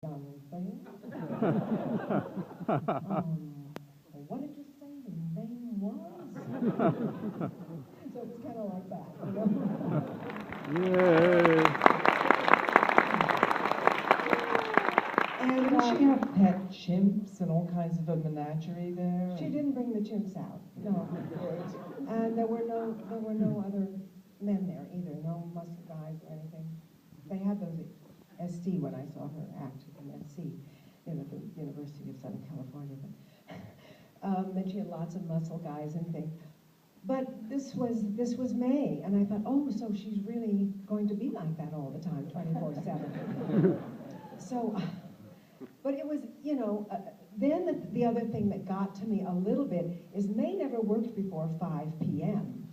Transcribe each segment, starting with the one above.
young thing. What did you say your name was? So it's kind of like that, you know? Yay! And Didn't she have pet chimps and all kinds of a menagerie there? she didn't bring the chimps out, no. And there were no other men there either, no muscle guys or anything. They had those at SC when I saw her act in SC, at the University of Southern California. But then she had lots of muscle guys and things. But this was May, and I thought, oh, so she's really going to be like that all the time, 24/7. So, but it was, you know, then the other thing that got to me a little bit is May never worked before 5 p.m.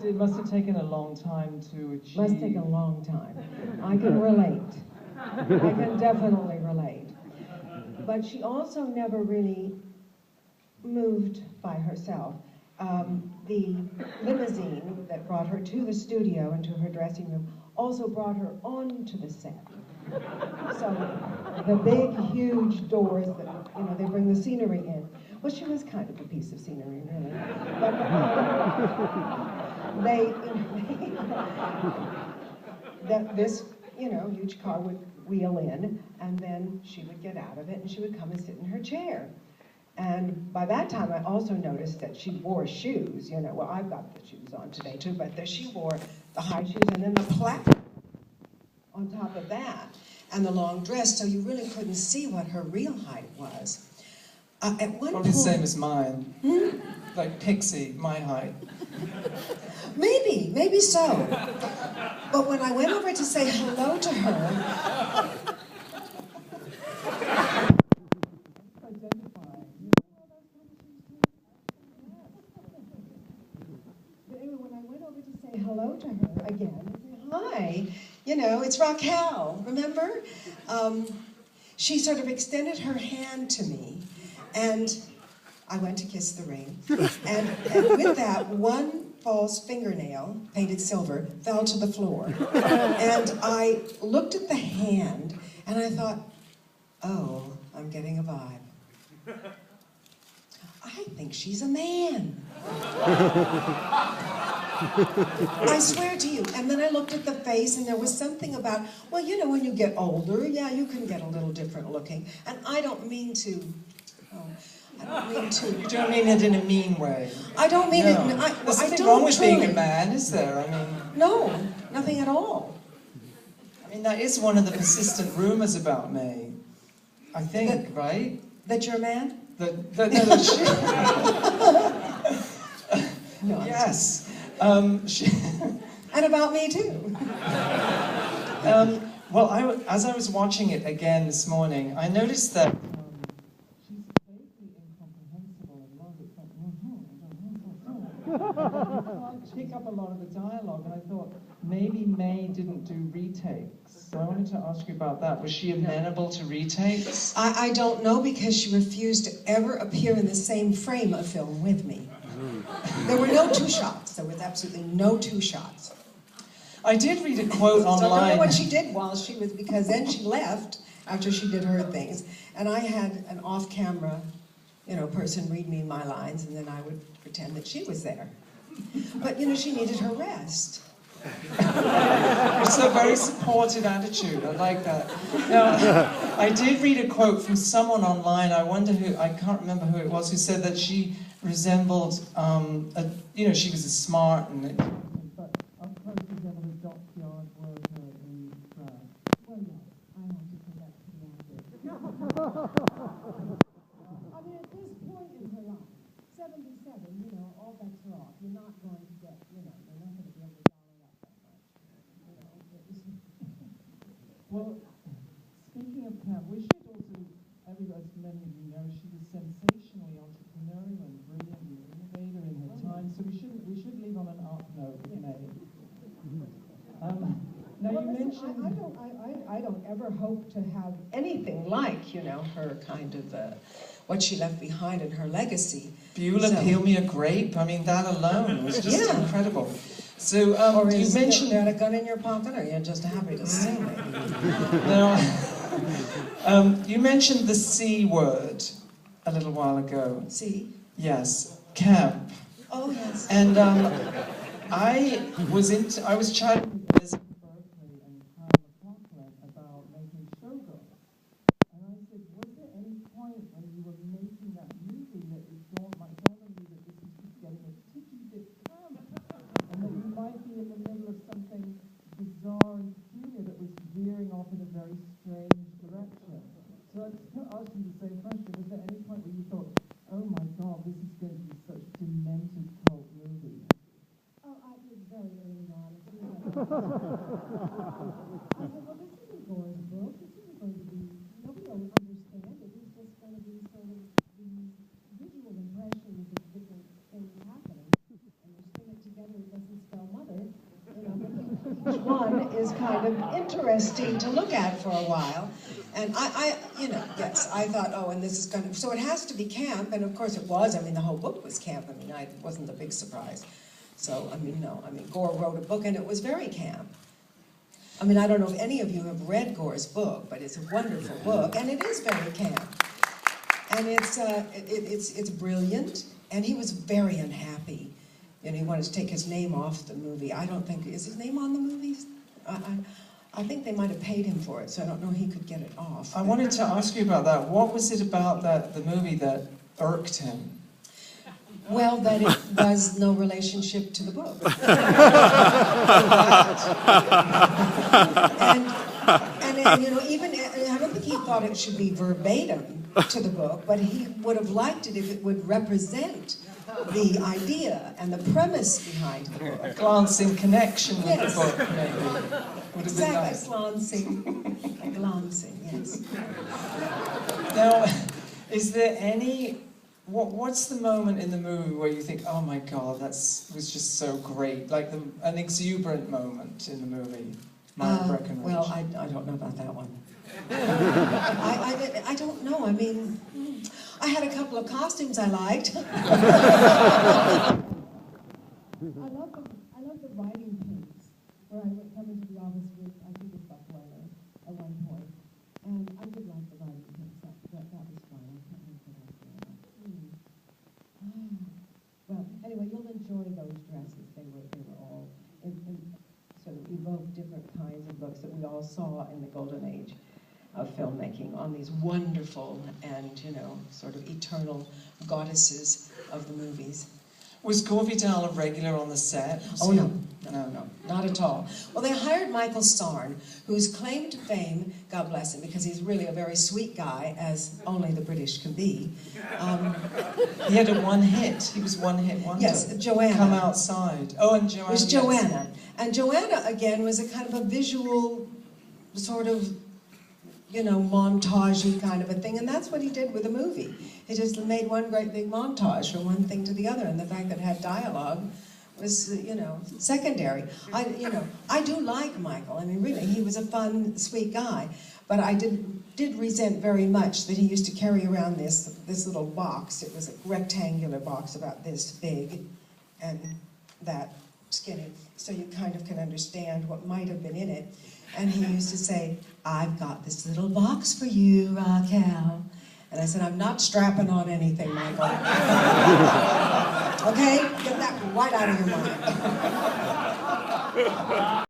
It must have taken a long time to achieve. Must take a long time. I can relate. I can definitely relate. But she also never really moved by herself. The limousine that brought her to the studio and to her dressing room also brought her onto the set. So the big, huge doors that, you know, they bring the scenery in. Well, she was kind of a piece of scenery, really. But this, you know, huge car would wheel in, and then she would get out of it, and she would come and sit in her chair. And by that time, I also noticed that she wore shoes, you know. Well, I've got the shoes on today, too, but she wore the high shoes and then the placket on top of that, and the long dress, so you really couldn't see what her real height was. At one Probably point, the same as mine. Like Pixie, my height. Maybe so. But when I went over to say hello to her, but anyway, when I went over to say hello to her again, hi, you know, it's Raquel, remember? She sort of extended her hand to me, and I went to kiss the ring. And with that, one false fingernail, painted silver, fell to the floor. And I looked at the hand, and I thought, oh, I'm getting a vibe. I think she's a man. I swear to you. And then I looked at the face, and there was something about, well, you know, when you get older, yeah, you can get a little different looking. And I don't mean to, You don't mean it in a mean way. I don't mean it. There's I nothing don't wrong with being truly. a man, is there? I mean, No, nothing at all. I mean that is one of the persistent rumors about me. I think, right? That you're a man? No, yes. and about me too. Well, as I was watching it again this morning, I noticed that she's vaguely incomprehensible and long. It's like, can't pick up a lot of the dialogue, and I thought maybe May didn't do retakes. So I wanted to ask you about that. Was she amenable to retakes? I don't know, because she refused to ever appear in the same frame of film with me. There were no two shots. There was absolutely no two shots. I did read a quote So I don't know online. what she did while she was, because then she left after she did her things, and I had an off-camera, you know, person read me my lines, and then I would pretend that she was there. But, you know, she needed her rest. It's a very supportive attitude. I like that. Now, I did read a quote from someone online. I wonder who, I can't remember who it was, who said that she resembled, you know, she was a smart and. But of course, resembled a dockyard worker in France. Well, yes, I have to put that to the actor. I mean, at this point in her life, 77, you know, all bets are off. You're not going to get, you know, you're not going to be able to dollar up that much. You know, Well, speaking of Pam, we should also, as many of you know, she was sensationally entrepreneurial and brilliant and innovator in her time, so we should leave on an up note with May. Now well, you listen, mentioned... I don't ever hope to have anything like, you know, her kind of, what she left behind in her legacy. Beulah, So- peel me a grape. I mean, that alone was just Yeah. incredible. So Or you is mentioned you had a gun in your pocket, or you're just happy to see me? now. You mentioned the C word a little while ago. See? Yes, camp. Oh, yes. And I was chatting with Elizabeth Berkley and Carl McLaughlin about making Showgirls. And I said, was there any point when you were making that movie that it dawned on you that this is just getting a titty bit camp? And that you might be in the middle of something bizarre and peculiar that was veering off in a very strange direction. So I just asked you the same question. Was there any point where you thought, oh my God, this is going to be such a demented cult movie? Oh, I was very early on. As soon as I said, well, this isn't Gore's book. This isn't going to be, nobody will understand it. It's just going to be sort of these visual impressions of different things happening. And you string it together, it doesn't spell mother. You know, but Each one is kind of interesting to look at for a while. And yes, I thought, oh, and this is going to, so it has to be camp, and of course it was. I mean, the whole book was camp. I mean, it wasn't a big surprise. So, Gore wrote a book, and it was very camp. I mean, I don't know if any of you have read Gore's book, but it's a wonderful book, and it is very camp. And it's brilliant, and he was very unhappy. You know, he wanted to take his name off the movie. I don't think, is his name on the movies? I think they might have paid him for it, so I don't know he could get it off. I wanted to ask you about that. What was it about the movie that irked him? Well, that it was no relationship to the book. and you know, even, I don't think he thought it should be verbatim to the book, but he would have liked it if it would represent the idea and the premise behind the book. A glancing connection with Yes. the book, maybe. Would have been nice. Exactly, glancing, yes. Now, is there any... What's the moment in the movie where you think, oh my God, was just so great? Like an exuberant moment in the movie, Myra Breckinridge. Well, I don't know about that one. I don't know. I mean, I had a couple of costumes I liked. I love the writing piece where I would come into the office with, I think it's Buckler at one point, and I did like the writing piece. That was fun. I can't remember what I was doing. Well, anyway, you'll enjoy those dresses. They were all sort of evoke different kinds of looks that we all saw in the golden age of filmmaking on these wonderful and, sort of eternal goddesses of the movies. Was Gore Vidal a regular on the set? Oh, no, not at all. Well, they hired Michael Sarn, whose claim to fame, God bless him, because he's really a very sweet guy, as only the British can be. He had a one-hit. He was one-hit wonder. Yes, Joanna. Come Outside. Oh, and Joanna. It was yes. Joanna. And Joanna, again, was a kind of a visual sort of, montage-y kind of a thing, and that's what he did with the movie. He just made one great big montage from one thing to the other, and the fact that it had dialogue was, secondary. I do like Michael. I mean, really, he was a fun, sweet guy, but I did resent very much that he used to carry around this little box. It was a rectangular box about this big and that skinny, so you kind of can understand what might have been in it. And he used to say, "I've got this little box for you, Raquel." And I said, "I'm not strapping on anything, Michael." Okay? Get that right out of your mind.